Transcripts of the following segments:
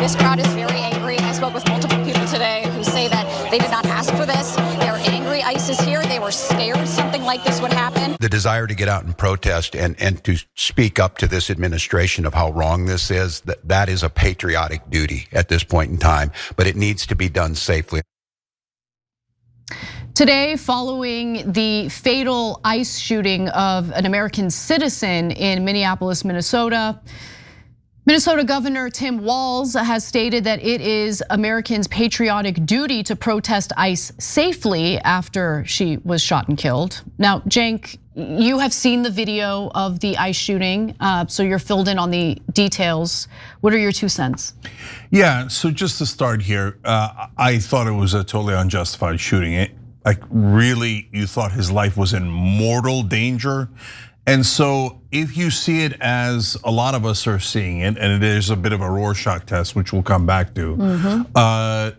This crowd is very angry. I spoke with multiple people today who say that they did not ask for this. They're angry. ICE is here. They were scared something like this would happen. The desire to get out and protest and to speak up to this administration of how wrong this is, that is a patriotic duty at this point in time, but it needs to be done safely. Today, following the fatal ICE shooting of an American citizen in Minneapolis, Minnesota, Minnesota Governor Tim Walz has stated that it is Americans' patriotic duty to protest ICE safely after she was shot and killed. Now, Cenk, you have seen the video of the ICE shooting, so you're filled in on the details. What are your 2 cents? Yeah, so just to start here, I thought it was a totally unjustified shooting. Like really, you thought his life was in mortal danger. And so if you see it as a lot of us are seeing it, and it is a bit of a Rorschach test, which we'll come back to,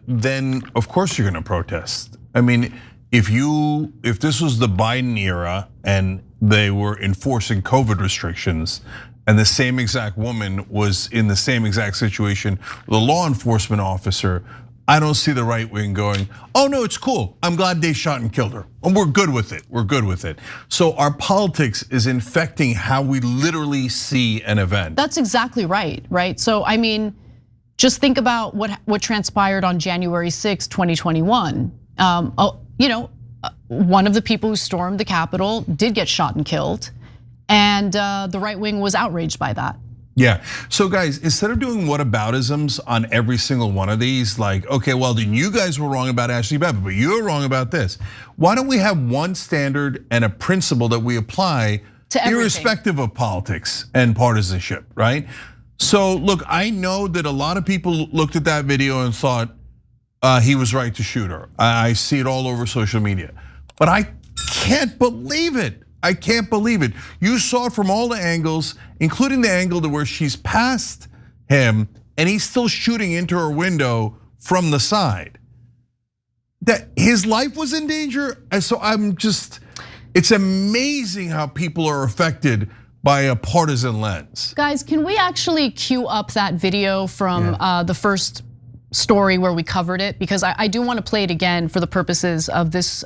then of course you're gonna protest. I mean, if this was the Biden era and they were enforcing COVID restrictions and the same exact woman was in the same exact situation, the law enforcement officer, I don't see the right wing going, oh no, it's cool. I'm glad they shot and killed her. And we're good with it, we're good with it. So our politics is infecting how we literally see an event. That's exactly right, right? So I mean, just think about what transpired on January 6, 2021. One of the people who stormed the Capitol did get shot and killed, and the right wing was outraged by that. Yeah, so guys, instead of doing whataboutisms on every single one of these, like, okay, well then you guys were wrong about Ashley Babbitt, but you're wrong about this. Why don't we have one standard and a principle that we apply to irrespective of politics and partisanship, right? So look, I know that a lot of people looked at that video and thought he was right to shoot her. I see it all over social media, but I can't believe it. I can't believe it. You saw it from all the angles, including the angle to where she's past him and he's still shooting into her window from the side. That his life was in danger. And so it's amazing how people are affected by a partisan lens. Guys, can we actually cue up that video from the first story where we covered it, because I do want to play it again for the purposes of this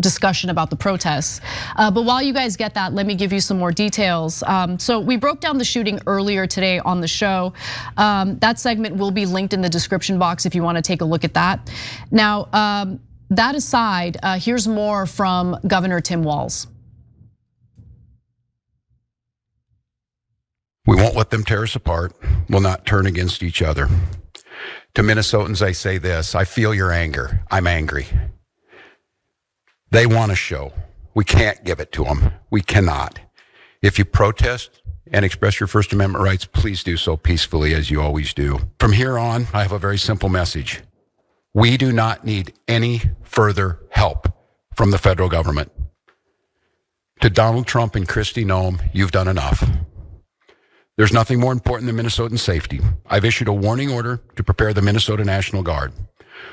discussion about the protests. But while you guys get that, let me give you some more details. So we broke down the shooting earlier today on the show. That segment will be linked in the description box if you want to take a look at that. Now, that aside, here's more from Governor Tim Walz. We won't let them tear us apart. We'll not turn against each other. To Minnesotans, I say this: I feel your anger. I'm angry. They want a show. We can't give it to them. We cannot. If you protest and express your First Amendment rights, please do so peacefully, as you always do. From here on, I have a very simple message. We do not need any further help from the federal government. To Donald Trump and Kristi Noem, you've done enough. There's nothing more important than Minnesotan safety. I've issued a warning order to prepare the Minnesota National Guard.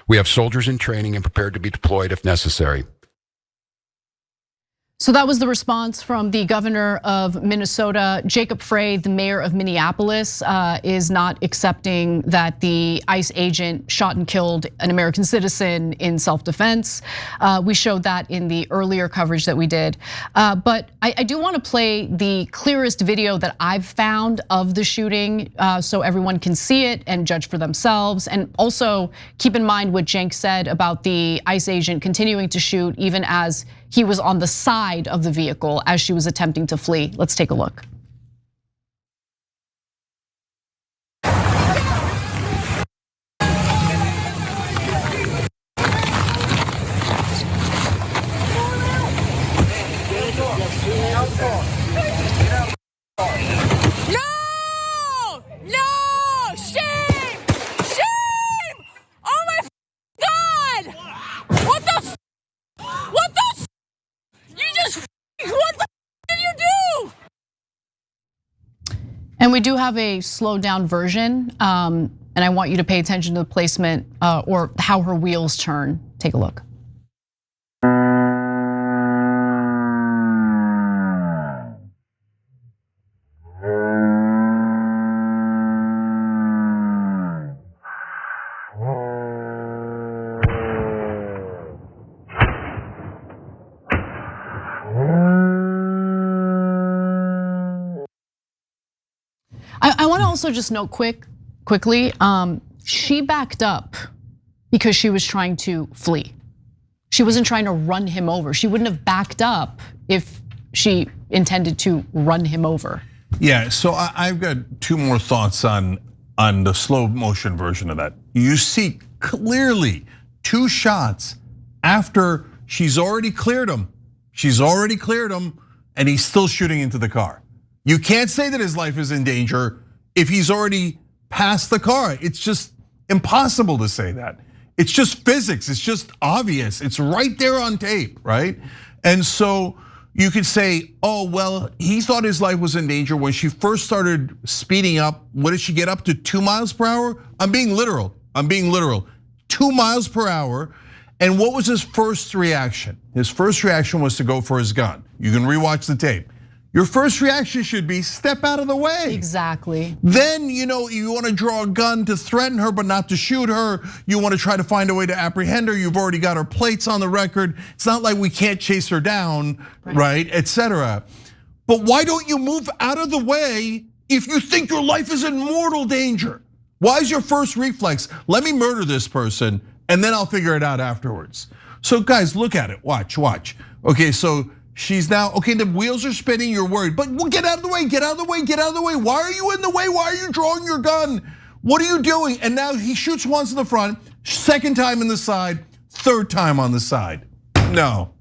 We have soldiers in training and prepared to be deployed if necessary. So that was the response from the governor of Minnesota. Jacob Frey, the mayor of Minneapolis, is not accepting that the ICE agent shot and killed an American citizen in self-defense. We showed that in the earlier coverage that we did. But I do want to play the clearest video that I've found of the shooting so everyone can see it and judge for themselves. And also keep in mind what Cenk said about the ICE agent continuing to shoot even as he was on the side of the vehicle as she was attempting to flee. Let's take a look. And we do have a slowed down version, and I want you to pay attention to the placement or how her wheels turn. Take a look. also just note quickly, she backed up because she was trying to flee. She wasn't trying to run him over. She wouldn't have backed up if she intended to run him over. Yeah, so I've got two more thoughts on the slow motion version of that. You see clearly 2 shots after she's already cleared him. She's already cleared him, and he's still shooting into the car. You can't say that his life is in danger if he's already past the car. It's just impossible to say that. It's just physics, it's just obvious. It's right there on tape, right? And so you could say, oh, well, he thought his life was in danger when she first started speeding up. What did she get up to, 2 miles per hour? I'm being literal, 2 miles per hour. And what was his first reaction? His first reaction was to go for his gun. You can rewatch the tape. Your first reaction should be step out of the way. Exactly. Then you want to draw a gun to threaten her, but not to shoot her. You want to try to find a way to apprehend her. You've already got her plates on the record. It's not like we can't chase her down, right, etc. But why don't you move out of the way if you think your life is in mortal danger? Why is your first reflex, let me murder this person and then I'll figure it out afterwards? So guys, look at it, watch. Okay, so she's now, okay, the wheels are spinning, you're worried, but well, get out of the way, get out of the way, get out of the way. Why are you in the way? Why are you drawing your gun? What are you doing? And now he shoots once in the front, second time in the side, third time on the side. No.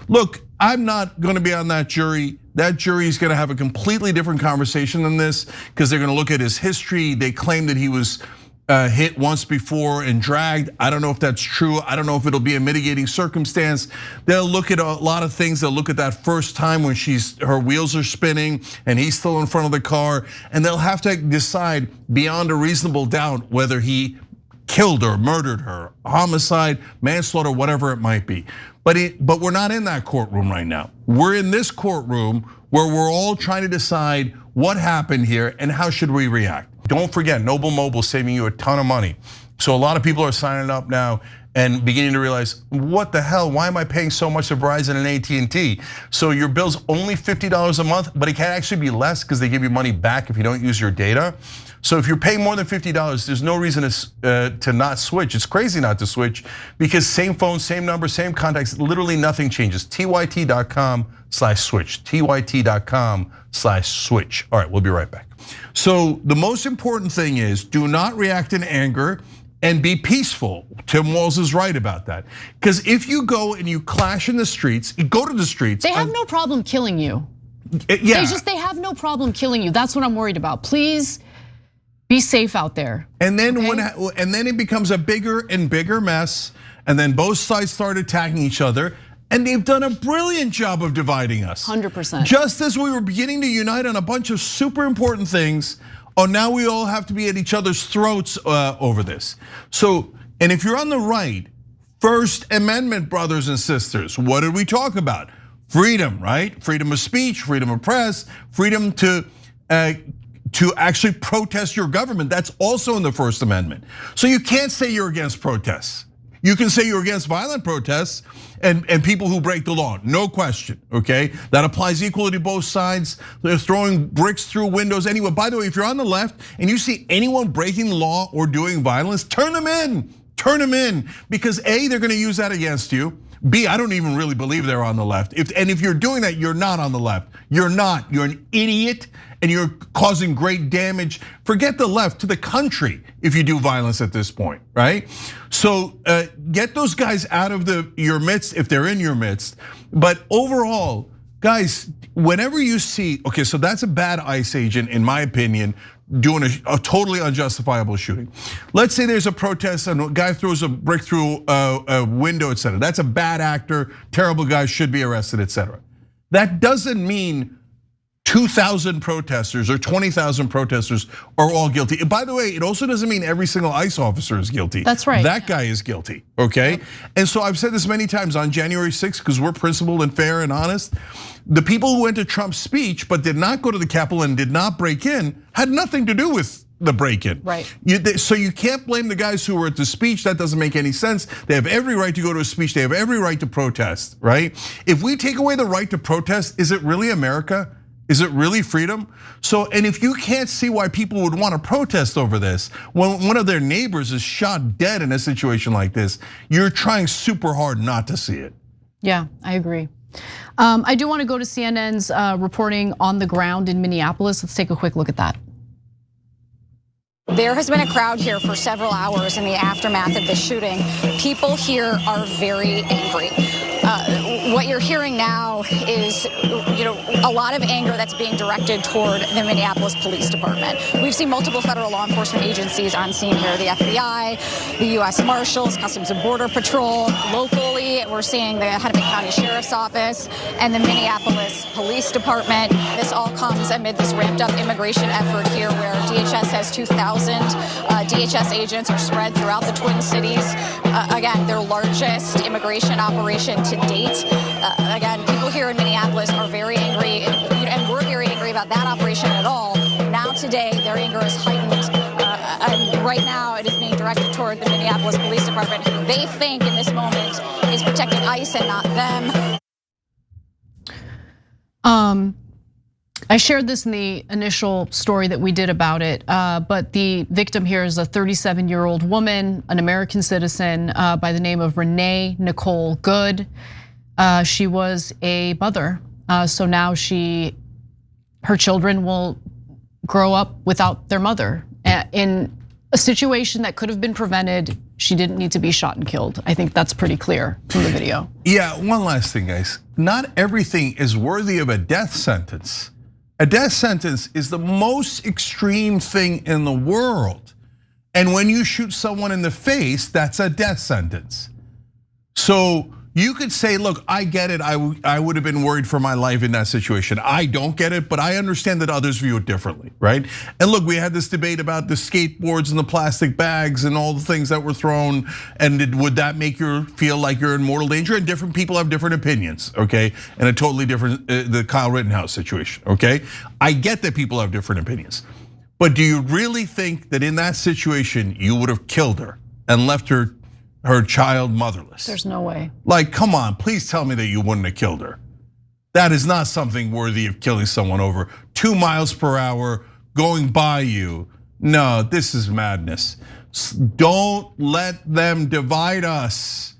Look, I'm not gonna be on that jury. That jury is gonna have a completely different conversation than this because they're gonna look at his history. They claim that he was hit once before and dragged. I don't know if that's true. I don't know if it'll be a mitigating circumstance. They'll look at a lot of things. They'll look at that first time when her wheels are spinning and he's still in front of the car, and they'll have to decide beyond a reasonable doubt whether he killed her, murdered her, homicide, manslaughter, whatever it might be. But we're not in that courtroom right now. We're in this courtroom where we're all trying to decide what happened here and how should we react. Don't forget, Noble Mobile saving you a ton of money. So a lot of people are signing up now and beginning to realize, what the hell, why am I paying so much to Verizon and AT&T? So your bill's only $50 a month, but it can actually be less because they give you money back if you don't use your data. So if you're paying more than $50, there's no reason to not switch. It's crazy not to switch because same phone, same number, same contacts, literally nothing changes. TYT.com/switch, TYT.com/switch. All right, we'll be right back. So the most important thing is do not react in anger and be peaceful. Tim Walz is right about that. Because if you go and you clash in the streets, you go to the streets. They have no problem killing you. Yeah. They have no problem killing you. That's what I'm worried about. Please be safe out there. And then then it becomes a bigger and bigger mess. And then both sides start attacking each other. And they've done a brilliant job of dividing us. 100%. Just as we were beginning to unite on a bunch of super important things, now we all have to be at each other's throats over this. So, and if you're on the right, First Amendment, brothers and sisters, what did we talk about? Freedom, right? Freedom of speech, freedom of press, freedom to actually protest your government. That's also in the First Amendment. So you can't say you're against protests. You can say you're against violent protests and people who break the law, no question, okay? That applies equally to both sides. They're throwing bricks through windows anyway. By the way, if you're on the left and you see anyone breaking the law or doing violence, turn them in, because A, they're gonna use that against you. B, I don't even really believe they're on the left. If you're doing that, you're not on the left. You're not, you're an idiot and you're causing great damage. Forget the left, to the country if you do violence at this point, right? So get those guys out of your midst if they're in your midst. But overall, guys, whenever you see, okay, so that's a bad ICE agent, in my opinion, doing a totally unjustifiable shooting. Let's say there's a protest and a guy throws a brick through a window, etc. That's a bad actor, terrible guy, should be arrested, etc. That doesn't mean 2,000 protesters or 20,000 protesters are all guilty. And by the way, it also doesn't mean every single ICE officer is guilty. That's right. That guy is guilty, okay? And so I've said this many times on January 6th, because we're principled and fair and honest. The people who went to Trump's speech but did not go to the Capitol and did not break in had nothing to do with the break-in. Right. So you can't blame the guys who were at the speech. That doesn't make any sense. They have every right to go to a speech. They have every right to protest, right? If we take away the right to protest, is it really America? Is it really freedom? So, and if you can't see why people would want to protest over this, when one of their neighbors is shot dead in a situation like this, you're trying super hard not to see it. Yeah, I agree. I do want to go to CNN's reporting on the ground in Minneapolis. Let's take a quick look at that. There has been a crowd here for several hours in the aftermath of the shooting. People here are very angry. What you're hearing now is, a lot of anger that's being directed toward the Minneapolis Police Department. We've seen multiple federal law enforcement agencies on scene here: the FBI, the U.S. Marshals, Customs and Border Patrol. Locally, we're seeing the Hennepin County Sheriff's Office and the Minneapolis Police Department. This all comes amid this ramped-up immigration effort here, where DHS has 2,000 DHS agents are spread throughout the Twin Cities. Again, their largest immigration operation to date. Again, people here in Minneapolis are very angry, and we're very angry about that operation at all. Now today, their anger is heightened. And right now, it is being directed toward the Minneapolis Police Department, who they think in this moment is protecting ICE and not them. I shared this in the initial story that we did about it, but the victim here is a 37-year-old woman, an American citizen by the name of Renee Nicole Good. She was a mother, so now her children will grow up without their mother in a situation that could have been prevented. She didn't need to be shot and killed. I think that's pretty clear from the video. Yeah, one last thing, guys. Not everything is worthy of a death sentence. A death sentence is the most extreme thing in the world. And when you shoot someone in the face, that's a death sentence. So you could say, look, I get it. I would have been worried for my life in that situation. I don't get it, but I understand that others view it differently, right? And look, we had this debate about the skateboards and the plastic bags and all the things that were thrown. And would that make you feel like you're in mortal danger? And different people have different opinions, okay? And a totally different, the Kyle Rittenhouse situation, okay? I get that people have different opinions. But do you really think that in that situation, you would have killed her and left her child motherless? There's no way. Like, come on, please tell me that you wouldn't have killed her. That is not something worthy of killing someone over 2 miles per hour going by you. No, this is madness. Don't let them divide us.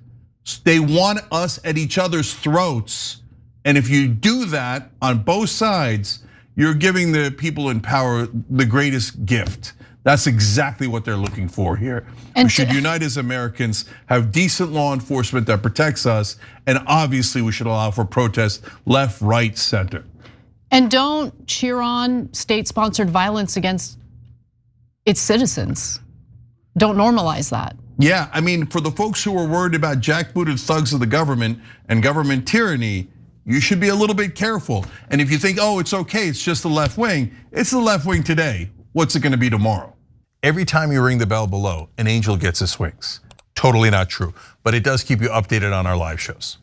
They want us at each other's throats. And if you do that on both sides, you're giving the people in power the greatest gift. That's exactly what they're looking for here. We should unite as Americans, have decent law enforcement that protects us, and obviously we should allow for protests left, right, center. And don't cheer on state-sponsored violence against its citizens. Don't normalize that. Yeah, I mean, for the folks who are worried about jackbooted thugs of the government and government tyranny, you should be a little bit careful. And if you think, it's okay, it's just the left wing, it's the left wing today. What's it gonna be tomorrow? Every time you ring the bell below, an angel gets his wings. Totally not true, but it does keep you updated on our live shows.